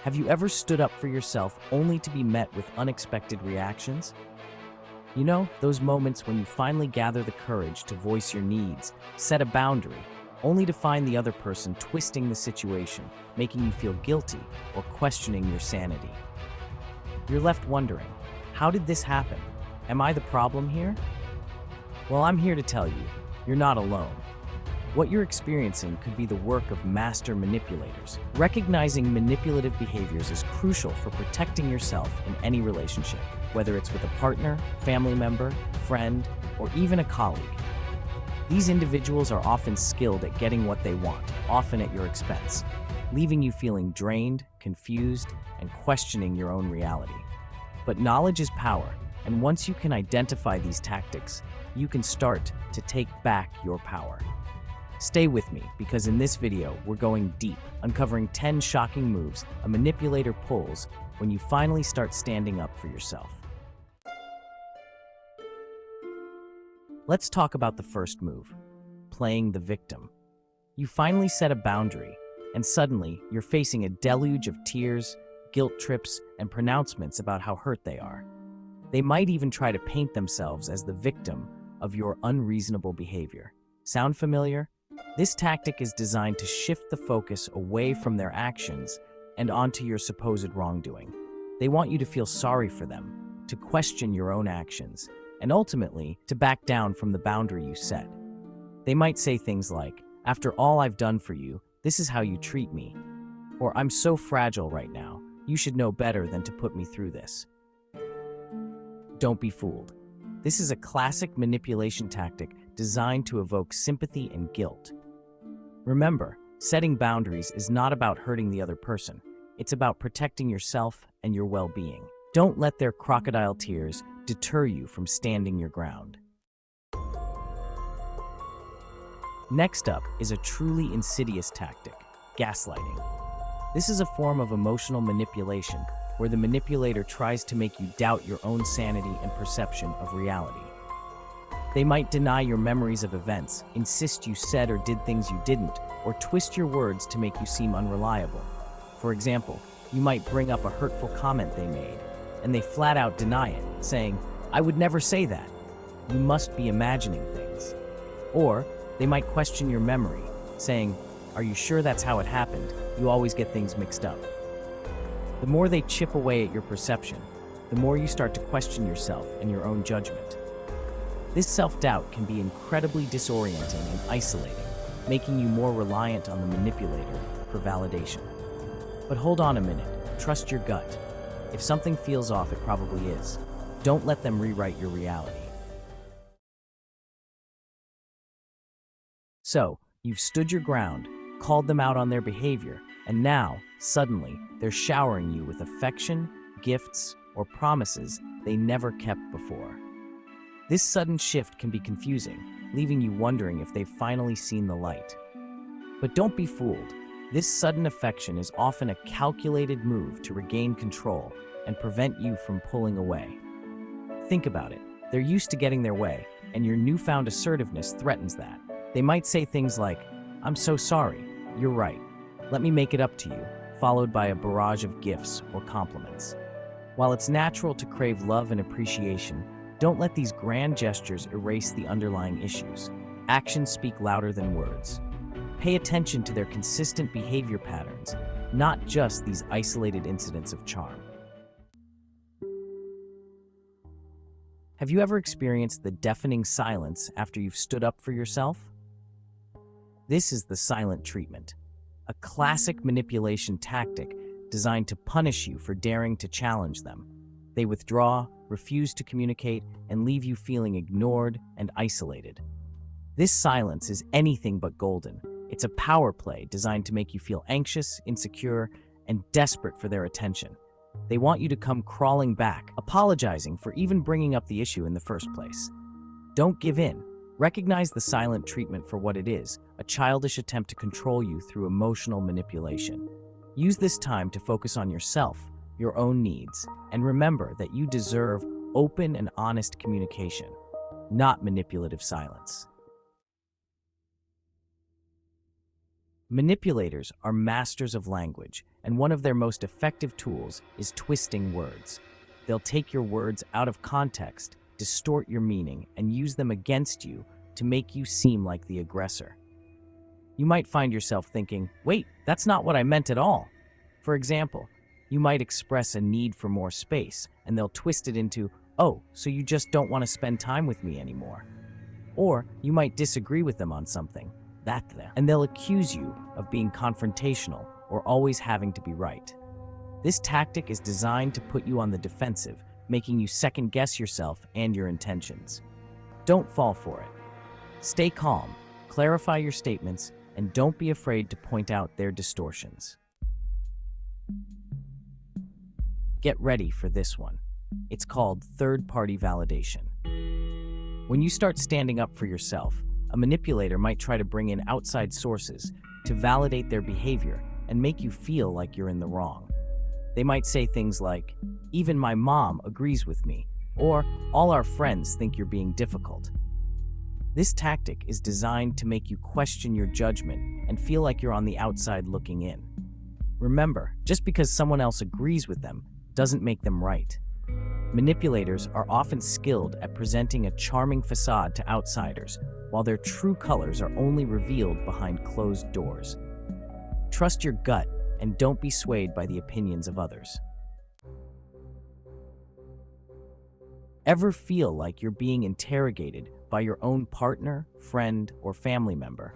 Have you ever stood up for yourself only to be met with unexpected reactions? You know, those moments when you finally gather the courage to voice your needs, set a boundary, only to find the other person twisting the situation, making you feel guilty or questioning your sanity. You're left wondering, how did this happen? Am I the problem here? Well, I'm here to tell you, you're not alone. What you're experiencing could be the work of master manipulators. Recognizing manipulative behaviors is crucial for protecting yourself in any relationship, whether it's with a partner, family member, friend, or even a colleague. These individuals are often skilled at getting what they want, often at your expense, leaving you feeling drained, confused, and questioning your own reality. But knowledge is power, and once you can identify these tactics, you can start to take back your power. Stay with me, because in this video, we're going deep, uncovering 10 shocking moves a manipulator pulls when you finally start standing up for yourself. Let's talk about the first move, playing the victim. You finally set a boundary, and suddenly you're facing a deluge of tears, guilt trips, and pronouncements about how hurt they are. They might even try to paint themselves as the victim of your unreasonable behavior. Sound familiar? This tactic is designed to shift the focus away from their actions and onto your supposed wrongdoing. They want you to feel sorry for them, to question your own actions, and ultimately to back down from the boundary you set. They might say things like, "After all I've done for you, this is how you treat me," or "I'm so fragile right now, you should know better than to put me through this." Don't be fooled. This is a classic manipulation tactic designed to evoke sympathy and guilt. Remember, setting boundaries is not about hurting the other person. It's about protecting yourself and your well-being. Don't let their crocodile tears deter you from standing your ground. Next up is a truly insidious tactic, gaslighting. This is a form of emotional manipulation where the manipulator tries to make you doubt your own sanity and perception of reality. They might deny your memories of events, insist you said or did things you didn't, or twist your words to make you seem unreliable. For example, you might bring up a hurtful comment they made, and they flat out deny it, saying, "I would never say that. You must be imagining things." Or they might question your memory, saying, "Are you sure that's how it happened? You always get things mixed up." The more they chip away at your perception, the more you start to question yourself and your own judgment. This self-doubt can be incredibly disorienting and isolating, making you more reliant on the manipulator for validation. But hold on a minute, trust your gut. If something feels off, it probably is. Don't let them rewrite your reality. So, you've stood your ground, called them out on their behavior, and now, suddenly, they're showering you with affection, gifts, or promises they never kept before. This sudden shift can be confusing, leaving you wondering if they've finally seen the light. But don't be fooled. This sudden affection is often a calculated move to regain control and prevent you from pulling away. Think about it. They're used to getting their way, and your newfound assertiveness threatens that. They might say things like, "I'm so sorry, you're right, let me make it up to you," followed by a barrage of gifts or compliments. While it's natural to crave love and appreciation, don't let these grand gestures erase the underlying issues. Actions speak louder than words. Pay attention to their consistent behavior patterns, not just these isolated incidents of charm. Have you ever experienced the deafening silence after you've stood up for yourself? This is the silent treatment, a classic manipulation tactic designed to punish you for daring to challenge them. They withdraw, refuse to communicate, and leave you feeling ignored and isolated. This silence is anything but golden. It's a power play designed to make you feel anxious, insecure, and desperate for their attention. They want you to come crawling back, apologizing for even bringing up the issue in the first place. Don't give in. Recognize the silent treatment for what it is, a childish attempt to control you through emotional manipulation. Use this time to focus on yourself, your own needs, and remember that you deserve open and honest communication, not manipulative silence. Manipulators are masters of language, and one of their most effective tools is twisting words. They'll take your words out of context, distort your meaning, and use them against you to make you seem like the aggressor. You might find yourself thinking, wait, that's not what I meant at all. For example, you might express a need for more space, and they'll twist it into, oh, so you just don't want to spend time with me anymore. Or you might disagree with them on something, and they'll accuse you of being confrontational or always having to be right. This tactic is designed to put you on the defensive, making you second-guess yourself and your intentions. Don't fall for it. Stay calm, clarify your statements, and don't be afraid to point out their distortions. Get ready for this one. It's called third-party validation. When you start standing up for yourself, a manipulator might try to bring in outside sources to validate their behavior and make you feel like you're in the wrong. They might say things like, even my mom agrees with me, or all our friends think you're being difficult. This tactic is designed to make you question your judgment and feel like you're on the outside looking in. Remember, just because someone else agrees with them doesn't make them right. Manipulators are often skilled at presenting a charming facade to outsiders, while their true colors are only revealed behind closed doors. Trust your gut and don't be swayed by the opinions of others. Ever feel like you're being interrogated by your own partner, friend, or family member?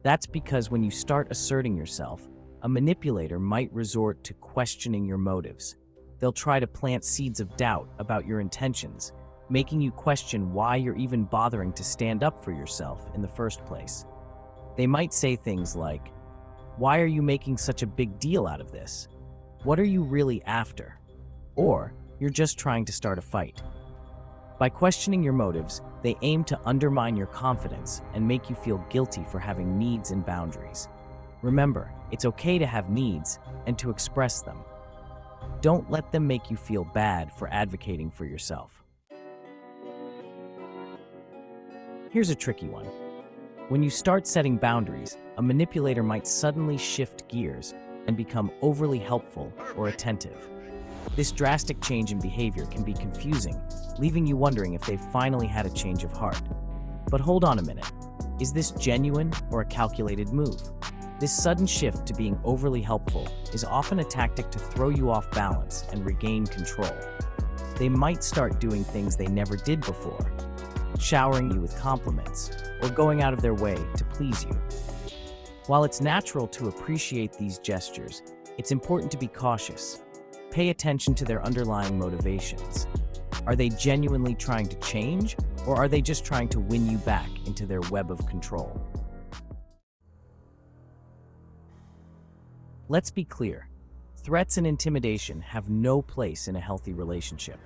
That's because when you start asserting yourself, a manipulator might resort to questioning your motives. They'll try to plant seeds of doubt about your intentions, making you question why you're even bothering to stand up for yourself in the first place. They might say things like, why are you making such a big deal out of this? What are you really after? Or, you're just trying to start a fight. By questioning your motives, they aim to undermine your confidence and make you feel guilty for having needs and boundaries. Remember, it's okay to have needs and to express them. Don't let them make you feel bad for advocating for yourself. Here's a tricky one. When you start setting boundaries, a manipulator might suddenly shift gears and become overly helpful or attentive. This drastic change in behavior can be confusing, leaving you wondering if they've finally had a change of heart. But hold on a minute. Is this genuine or a calculated move? This sudden shift to being overly helpful is often a tactic to throw you off balance and regain control. They might start doing things they never did before, showering you with compliments, or going out of their way to please you. While it's natural to appreciate these gestures, it's important to be cautious. Pay attention to their underlying motivations. Are they genuinely trying to change, or are they just trying to win you back into their web of control? Let's be clear. Threats and intimidation have no place in a healthy relationship.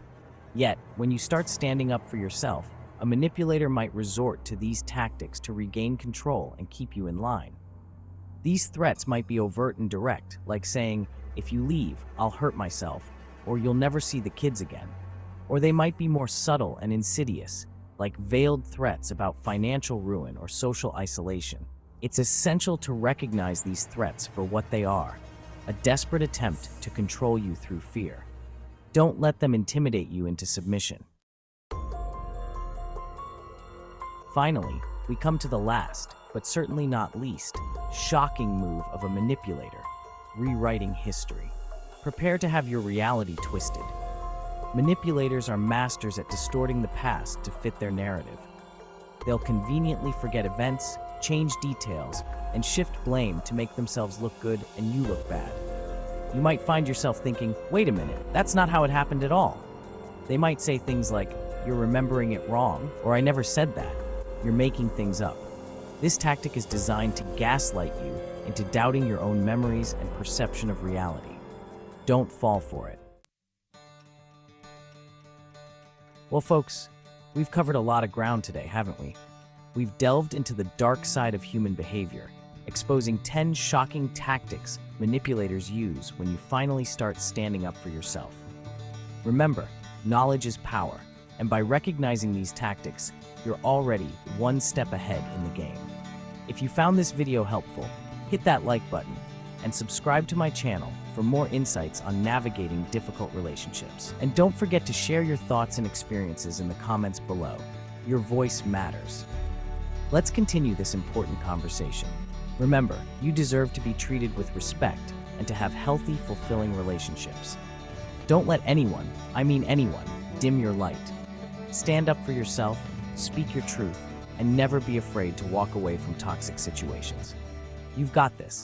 Yet, when you start standing up for yourself, a manipulator might resort to these tactics to regain control and keep you in line. These threats might be overt and direct, like saying, if you leave, I'll hurt myself, or you'll never see the kids again. Or they might be more subtle and insidious, like veiled threats about financial ruin or social isolation. It's essential to recognize these threats for what they are, a desperate attempt to control you through fear. Don't let them intimidate you into submission. Finally, we come to the last, but certainly not least, shocking move of a manipulator: rewriting history. Prepare to have your reality twisted. Manipulators are masters at distorting the past to fit their narrative. They'll conveniently forget events, change details, and shift blame to make themselves look good and you look bad. You might find yourself thinking, wait a minute, that's not how it happened at all. They might say things like, you're remembering it wrong, or I never said that. You're making things up. This tactic is designed to gaslight you into doubting your own memories and perception of reality. Don't fall for it. Well, folks, we've covered a lot of ground today, haven't we? We've delved into the dark side of human behavior, exposing 10 shocking tactics manipulators use when you finally start standing up for yourself. Remember, knowledge is power, and by recognizing these tactics, you're already one step ahead in the game. If you found this video helpful, Hit that like button and subscribe to my channel for more insights on navigating difficult relationships. And don't forget to share your thoughts and experiences in the comments below. Your voice matters. Let's continue this important conversation. Remember, you deserve to be treated with respect and to have healthy, fulfilling relationships. Don't let anyone, I mean anyone, dim your light. Stand up for yourself, speak your truth, and never be afraid to walk away from toxic situations. You've got this.